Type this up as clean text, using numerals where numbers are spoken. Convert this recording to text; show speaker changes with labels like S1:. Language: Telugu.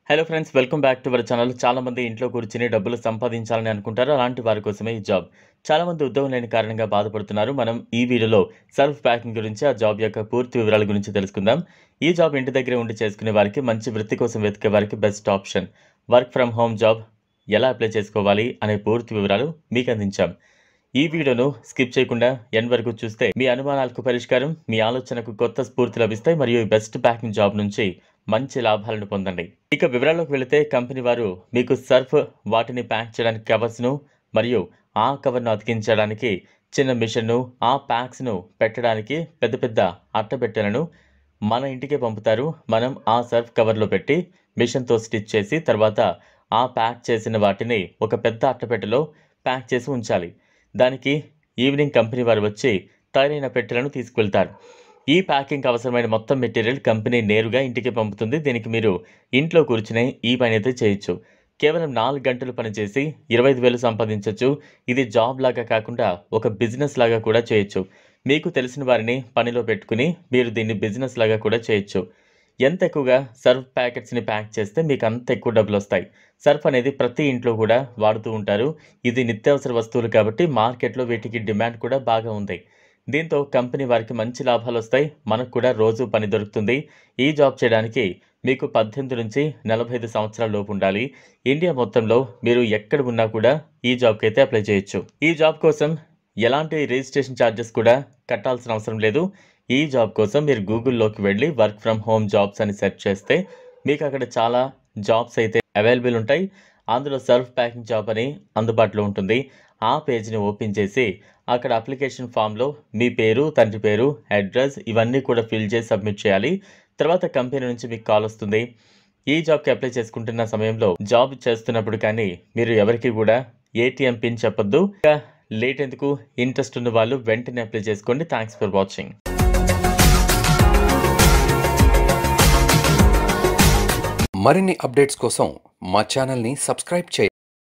S1: Hello friends, welcome back to our channel. చాలా మంది ఇంట్లో కూర్చుని డబ్బులు సంపాదించాలని అనుకుంటారు. అలాంటి వారి కోసమే ఈ జాబ్. చాలా మంది ఉద్యోగం లేని కారణంగా బాధపడుతున్నారు. మనం ఈ వీడియోలో సెల్ఫ్ ప్యాకింగ్ గురించి, ఆ జాబ్ యొక్క పూర్తి వివరాల గురించి తెలుసుకుందాం. ఈ జాబ్ ఇంటి దగ్గరే ఉండి చేసుకునే వారికి, మంచి వృత్తి కోసం వెతికే వారికి best option. Work from home job ఎలా అప్లై చేసుకోవాలి అనే పూర్తి వివరాలు మీకు అందించాం. ఈ వీడియోను స్కిప్ చేయకుండా ఎండ్ వరకు చూస్తే మీ అనుమానాలకు పరిష్కారం, మీ ఆలోచనకు కొత్త స్ఫూర్తి లభిస్తాయి మరియు ఈ బెస్ట్ ప్యాకింగ్ జాబ్ నుంచి మంచి లాభాలను పొందండి. ఇక వివరాల్లోకి వెళితే, కంపెనీ వారు మీకు సర్ఫ్ వాటిని ప్యాక్ చేయడానికి కవర్స్ను మరియు ఆ కవర్ను అతికించడానికి చిన్న మిషన్ను, ఆ ప్యాక్స్ను పెట్టడానికి పెద్ద పెద్ద అట్టపెట్టెలను మన ఇంటికే పంపుతారు. మనం ఆ సర్ఫ్ కవర్లో పెట్టి మిషన్తో స్టిచ్ చేసి తర్వాత ఆ ప్యాక్ చేసిన వాటిని ఒక పెద్ద అట్టపెట్టెలో ప్యాక్ చేసి ఉంచాలి. దానికి ఈవినింగ్ కంపెనీ వారు వచ్చి తయారైన పెట్టెలను తీసుకువెళ్తారు. ఈ ప్యాకింగ్ అవసరమైన మొత్తం మెటీరియల్ కంపెనీ నేరుగా ఇంటికి పంపుతుంది. దీనికి మీరు ఇంట్లో కూర్చునే ఈ పని అయితే చేయొచ్చు. కేవలం 4 గంటలు పనిచేసి 25,000 సంపాదించవచ్చు. ఇది జాబ్ లాగా కాకుండా ఒక బిజినెస్ లాగా కూడా చేయొచ్చు. మీకు తెలిసిన వారిని పనిలో పెట్టుకుని మీరు దీన్ని బిజినెస్ లాగా కూడా చేయొచ్చు. ఎంత ఎక్కువగా సర్ఫ్ ప్యాకెట్స్ని ప్యాక్ చేస్తే మీకు అంత ఎక్కువ డబ్బులు వస్తాయి. సర్ఫ్ అనేది ప్రతి ఇంట్లో కూడా వాడుతూ ఉంటారు. ఇది నిత్యావసర వస్తువులు కాబట్టి మార్కెట్లో వీటికి డిమాండ్ కూడా బాగా ఉంది. దీంతో కంపెనీ వారికి మంచి లాభాలు వస్తాయి. మనకు కూడా రోజు పని దొరుకుతుంది. ఈ జాబ్ చేయడానికి మీకు 18 నుంచి 45 సంవత్సరాల లోపు ఉండాలి. ఇండియా మొత్తంలో మీరు ఎక్కడ ఉన్నా కూడా ఈ జాబ్కి అయితే అప్లై చేయొచ్చు. ఈ జాబ్ కోసం ఎలాంటి రిజిస్ట్రేషన్ ఛార్జెస్ కూడా కట్టాల్సిన అవసరం లేదు. ఈ జాబ్ కోసం మీరు గూగుల్లోకి వెళ్ళి వర్క్ ఫ్రమ్ హోమ్ జాబ్స్ అని సెర్చ్ చేస్తే మీకు అక్కడ చాలా జాబ్స్ అయితే అవైలబుల్ ఉంటాయి. అందులో సెల్ఫ్ ప్యాకింగ్ జాబ్ అని అందుబాటులో ఉంటుంది. ఆ పేజ్ని ఓపెన్ చేసి అక్కడ అప్లికేషన్ ఫామ్లో మీ పేరు, తండ్రి పేరు, అడ్రస్ ఇవన్నీ కూడా ఫిల్ చేసి సబ్మిట్ చేయాలి. తర్వాత కంపెనీ నుంచి మీకు కాల్ వస్తుంది. ఈ జాబ్కి అప్లై చేసుకుంటున్న సమయంలో జాబ్ చేస్తున్నప్పుడు కానీ మీరు ఎవరికి కూడా ఏటీఎం పిన్ చెప్పొద్దు. ఇంకా లేట్ ఎందుకు, ఇంట్రెస్ట్ ఉన్న వాళ్ళు వెంటనే అప్లై చేసుకోండి. Thanks for watching.
S2: మరిన్ని అప్డేట్స్ కోసం మా ఛానల్ని సబ్స్క్రైబ్ చేయండి.